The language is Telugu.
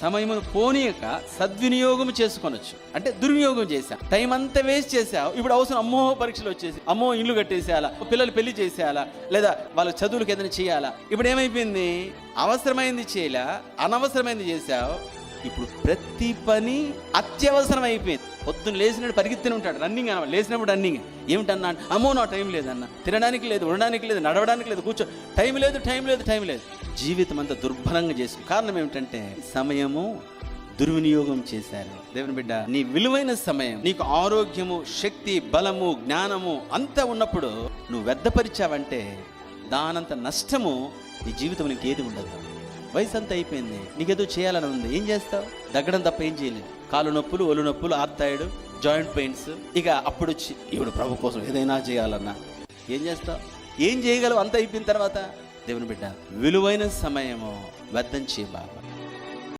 సమయమును పోనీయక సద్వినియోగం చేసుకొనొచ్చు. అంటే దుర్వినియోగం చేశావు, టైం అంతా వేస్ట్ చేసావు. ఇప్పుడు అవసరం, అమ్మో పరీక్షలు వచ్చేసి, అమ్మో ఇల్లు కట్టేసేయాలా, పిల్లలు పెళ్లి చేసేయాలా, లేదా వాళ్ళ చదువులకు ఏదైనా చేయాలా. ఇప్పుడు ఏమైపోయింది, అవసరమైంది చేయలే, అనవసరమైంది చేసావు. ఇప్పుడు ప్రతి పని అత్యవసరం అయిపోయింది. పొద్దున్న లేచినప్పుడు పరిగెత్తుని ఉంటాడు, రన్నింగ్ అన్న, లేచినప్పుడు రన్నింగ్. ఏమిటన్నా, అమ్మో నా టైం లేదన్న, తినడానికి లేదు, ఉండడానికి లేదు, నడవడానికి లేదు, కూర్చో, టైం లేదు. జీవితం అంతా దుర్భరంగా చేసి, కారణం ఏమిటంటే సమయము దుర్వినియోగం చేశారు. దేవుని బిడ్డ, నీ విలువైన సమయం, నీకు ఆరోగ్యము, శక్తి, బలము, జ్ఞానము అంతా ఉన్నప్పుడు నువ్వు వ్యర్థపరిచావంటే దానంత నష్టము నీ జీవితం నీకు ఏది ఉండదు. వయసు అంతా అయిపోయింది, నీకేదో చేయాలని ఉంది, ఏం చేస్తావు? దగ్గడం తప్ప ఏం చేయలేదు. కాలు నొప్పులు, ఒళ్ళు నొప్పులు, ఆర్తాయిడ్, జాయింట్ పెయిన్స్. ఇక అప్పుడు వచ్చి ఇప్పుడు ప్రభు కోసం ఏదైనా చేయాలన్నా ఏం చేస్తావు? ఏం చేయగలవు? అంత అయిపోయిన తర్వాత దేవుని బిడ్డ, విలువైన సమయము వ్యర్థం చేయబాకు.